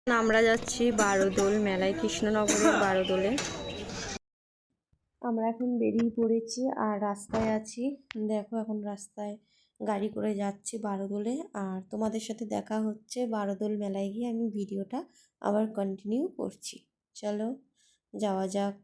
আমরা যাচ্ছি বারোদোল মেলায়, কৃষ্ণনগরের বারোদোলে। আমরা এখন বেরিয়ে পড়েছি আর রাস্তায় আছি। দেখো এখন রাস্তায় গাড়ি করে যাচ্ছি বারোদোলে। আর তোমাদের সাথে দেখা হচ্ছে বারোদোল মেলায় গিয়ে। আমি ভিডিওটা আবার কন্টিনিউ করছি। চলো যাওয়া যাক।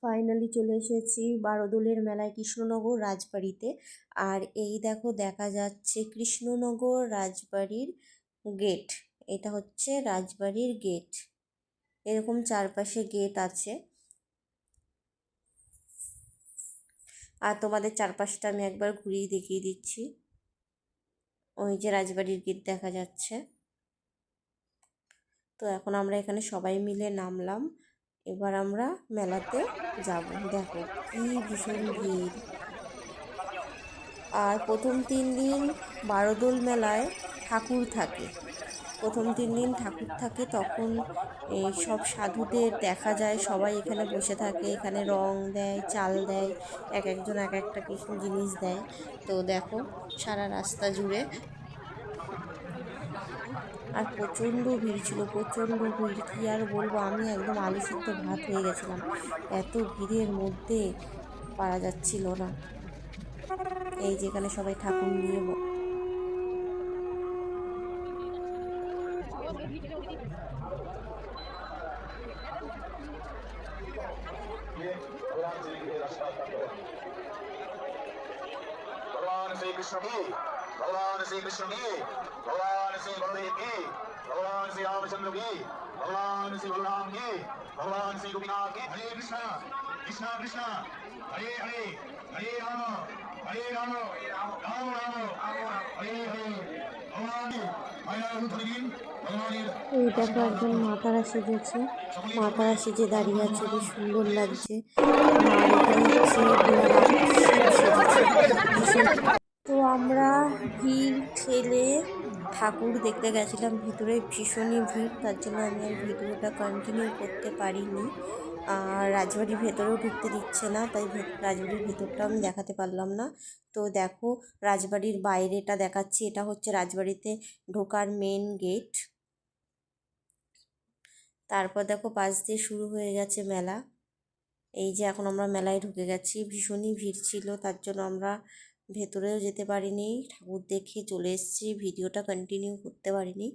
ফাইনালি চলে এসেছি বারোদোলের মেলায়, কৃষ্ণনগর রাজবাড়িতে। আর এই দেখো দেখা যাচ্ছে কৃষ্ণনগর রাজবাড়ির গেট। এটা হচ্ছে রাজবাড়ির গেট। এরকম চারপাশে গেট আছে। আর তোমাদের চারপাশটা আমি একবার ঘুরিয়ে দেখিয়ে দিচ্ছি। ওই যে রাজবাড়ির গেট দেখা যাচ্ছে। তো এখন আমরা এখানে সবাই মিলে নামলাম। এবার আমরা মেলাতে যাব। দেখো কি ভীষণ ভিড়। আর প্রথম 3 দিন বারোদোল মেলায় ঠাকুর থাকে। প্রথম 3 দিন ঠাকুর থাকে, তখন এই সব সাধুদের দেখা যায়। সবাই এখানে বসে থাকে, এখানে রং দেয়, চাল দেয়, এক একজন এক একটা কিছু জিনিস দেয়। তো দেখো সারা রাস্তা জুড়ে। আর প্রচণ্ড ভিড় ছিল, প্রচণ্ড ভিড়, কী আর বলবো, আমি একদম আলু সিদ্ধ ভাত হয়ে গেছিলাম। এত ভিড়ের মধ্যে পারা যাচ্ছিল না। এই যেখানে সবাই ঠাকুর নিয়ে भगवान श्री कृष्ण की, भगवान श्री कृष्ण की, भगवान श्री बलदेव की, भगवान श्री रामचंद्र की, भगवान श्री बलराम की, भगवान श्री गोपीनाथ की। हरे कृष्णा कृष्णा कृष्णा हरे हरे, हरे राम राम राम हरे हरे। भगवान माया उद्धरिन भगवाনের। এই দেখো একজন মা তারা সেজেছে, মা তারা সেজে দাঁড়িয়ে আছে, বেশ সুন্দর লাগছে। আর এখানে হচ্ছে ভোলানাথ শিব সেজেছে ভীষণ। তো আমরা ভিড় ঠেলে ঠাকুর দেখতে গেছিলাম ভিতরে, ভীষণই ভিড়, তার জন্য আমি আর ভিডিওটা কন্টিনিউ করতে পারিনি। আর রাজবাড়ির ভেতরেও ঢুকতে দিচ্ছে না, তাই রাজবাড়ির ভেতরটা আমি দেখাতে পারলাম না। তো দেখো রাজবাড়ির বাইরেটা দেখাচ্ছি। এটা হচ্ছে রাজবাড়িতে ঢোকার মেন গেট। তারপর দেখো পাশ দিয়ে শুরু হয়ে গেছে মেলা। এই যে এখন আমরা মেলায় ঢুকে গেছি। ভীষণই ভিড় ছিল, তার জন্য আমরা ভেতরেও যেতে পারিনি, ঠাকুর দেখে চলে এসেছি, ভিডিওটা কন্টিনিউ করতে পারিনি।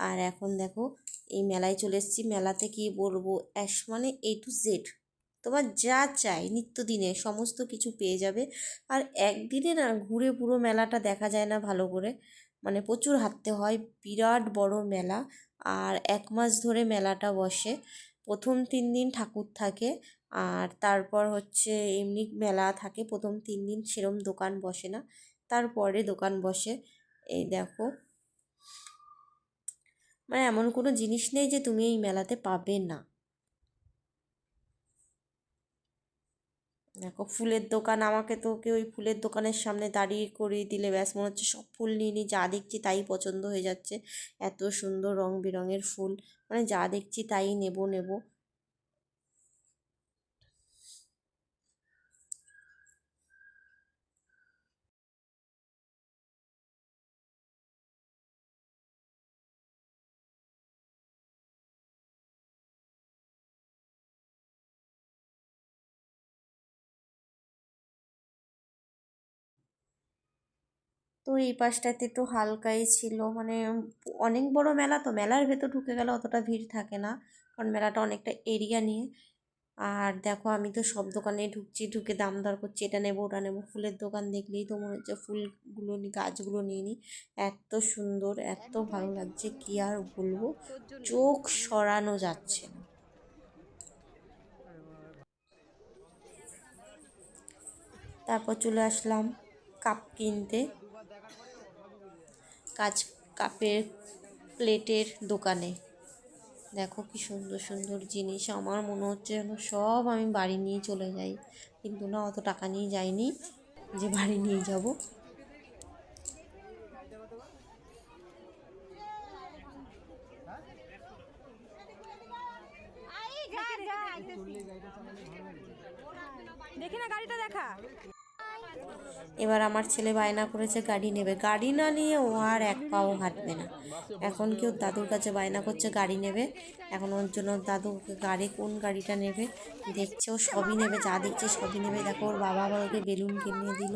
আর এখন দেখো এই মেলায় চলে এসেছি। মেলাতে কি বলবো, মানে A to Z তোমার যা চাই নিত্যদিনে সমস্ত কিছু পেয়ে যাবে। আর একদিনে না ঘুরে পুরো মেলাটা দেখা যায় না ভালো করে, মানে প্রচুর হাঁটতে হয়। বিরাট বড় মেলা। আর 1 মাস ধরে মেলাটা বসে। প্রথম 3 দিন ঠাকুর থাকে, আর তারপর হচ্ছে এমনি মেলা থাকে। প্রথম 3 দিন সেরম দোকান বসে না, তারপরে দোকান বসে। এই দেখো, মানে এমন কোনো জিনিস নেই যে তুমি এই মেলাতে পাবে না। দেখো ফুলের দোকান, আমাকে তো কেউ ওই ফুলের দোকানের সামনে দাঁড়িয়ে করিয়ে দিলে ব্যাস মনে হচ্ছে সব ফুল নিয়ে নিই, যা দেখছি তাই পছন্দ হয়ে যাচ্ছে। এত সুন্দর রং বেরঙের ফুল, মানে যা দেখছি তাই নেব নেব। তো এই পাশটাতে একটু হালকাই ছিল, মানে অনেক বড় মেলা, তো মেলার ভেতর ঢুকে গেলে অতটা ভিড় থাকে না, কারণ মেলাটা অনেকটা এরিয়া নিয়ে। আর দেখো আমি তো সব দোকানে ঢুকছি, ঢুকে দাম দর করছি, এটা নেবো ওটা নেবো। ফুলের দোকান দেখলেই তো মনে হচ্ছে ফুলগুলো গাছগুলো নিয়ে নিই। এত সুন্দর, এত ভালো লাগছে, কি আর বলবো, চোখ সরানো যাচ্ছে না। তারপর চলে আসলাম কাপ কিনতে, কাপের প্লেটের দোকানে। দেখো কি সুন্দর সুন্দর জিনিস, আমার মনে হচ্ছে যেন সব আমি বাড়ি নিয়ে চলে যাই, কিন্তু না, অত টাকা নিয়ে যাইনি যে বাড়ি নিয়ে যাব। দেখি না গাড়িটা দেখা। এবার আমার ছেলে বায়না করেছে গাড়ি নেবে, গাড়ি না নিয়ে ও আর এক পাও হাঁটবে না। এখন কেউ দাদুর কাছে বায়না করছে গাড়ি নেবে, এখন ওর জন্য দাদু ওকে গাড়ি, কোন গাড়িটা নেবে দেখছে, ও সবই নেবে, যা দেখছে সবই নেবে। দেখো ওর বাবা আবার ওকে বেলুন কিনে দিল,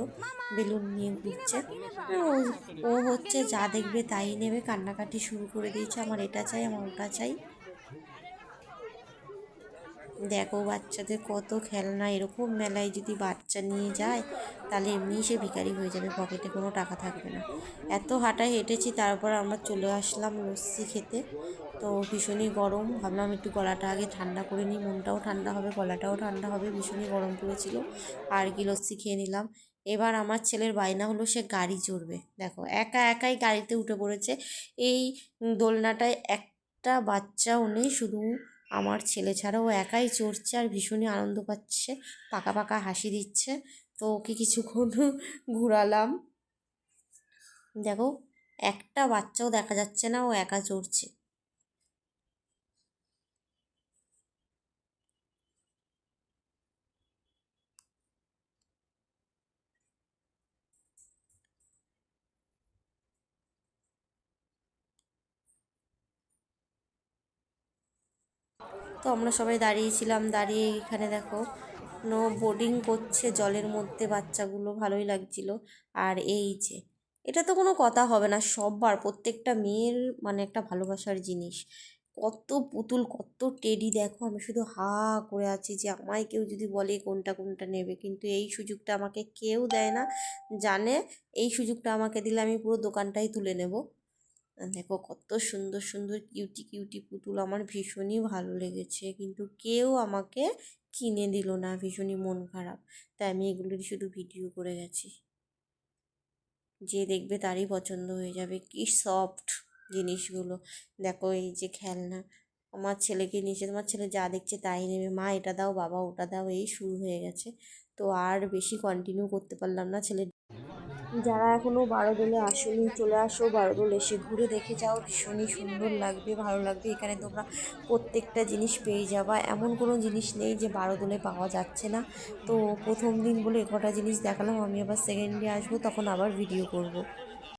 বেলুন নিয়ে ঘুরছে। ও ও হচ্ছে যা দেখবে তাই নেবে, কান্নাকাটি শুরু করে দিয়েছে, আমার এটা চাই, আমার ওটা চাই। দেখো বাচ্চাদের কত খেলনা, এরকম মেলায় যদি বাচ্চা নিয়ে যায় তাহলে এমনিই সে ভিখারি হয়ে যাবে, পকেটে কোনো টাকা থাকবে না। এত হাঁটায় হেঁটেছি, তারপর আমরা চলে আসলাম লস্যি খেতে। তো ভীষণই গরম, ভাবলাম একটু গলাটা আগে ঠান্ডা করে নিই, মনটাও ঠান্ডা হবে, গলাটাও ঠান্ডা হবে, ভীষণই গরম পড়েছিল। আর কি লস্যি খেয়ে নিলাম। এবার আমার ছেলের বায়না হলো সে গাড়ি চড়বে। দেখো একা একাই গাড়িতে উঠে পড়েছে। এই দোলনাটায় একটা বাচ্চাও নেই, শুধু আমার ছেলে ছাড়াও একাই চড়ছে আর ভীষণই আনন্দ পাচ্ছে, পাকা পাকা হাসি দিচ্ছে। তো ওকে কিছুক্ষণ ঘোরালাম। দেখো একটা বাচ্চাও দেখা যাচ্ছে না, ও একা চড়ছে। তো আমরা সবাই দাঁড়িয়েছিলাম, দাঁড়িয়ে এখানে দেখো বোটিং করছে জলের মধ্যে বাচ্চাগুলো, ভালোই লাগছিল। আর এই যে, এটা তো কোনো কথা হবে না, সববার প্রত্যেকটা মেয়ের মানে একটা ভালোবাসার জিনিস। কত পুতুল, কত টেডি, দেখো আমি শুধু হা করে আছি যে আমায় কেউ যদি বলে কোনটা কোনটা নেবে, কিন্তু এই সুযোগটা আমাকে কেউ দেয় না। জানে এই সুযোগটা আমাকে দিলে আমি পুরো দোকানটাই তুলে নেব। দেখো কত সুন্দর সুন্দর কিউটি কিউটি পুতুল, আমার ভীষণই ভালো লেগেছে, কিন্তু কেউ আমাকে কিনে দিল না, ভীষণই মন খারাপ। তাই আমি এগুলোরই শুধু ভিডিও করে গেছি, যে দেখবে তারই পছন্দ হয়ে যাবে। কি সফট জিনিসগুলো, দেখো এই যে খেলনা, আমার ছেলেকে নিয়েছে, তোমার ছেলে যা দেখছে তাই নেবে, মা এটা দাও, বাবা ওটা দাও, এই শুরু হয়ে গেছে। তো আর বেশি কন্টিনিউ করতে পারলাম না। ছেলে, যারা এখনও বারোদোলে আসোনি, চলে আসো বারোদোল, এসে ঘুরে দেখে যাও, ভীষণই সুন্দর লাগবে, ভালো লাগবে। এখানে তোমরা প্রত্যেকটা জিনিস পেয়ে যাবা, এমন কোনো জিনিস নেই যে বারোদোলে পাওয়া যাচ্ছে না। তো প্রথম দিন বলে কটা জিনিস দেখালাম, আমি আবার সেকেন্ড ডে আসবো, তখন আবার ভিডিও করব।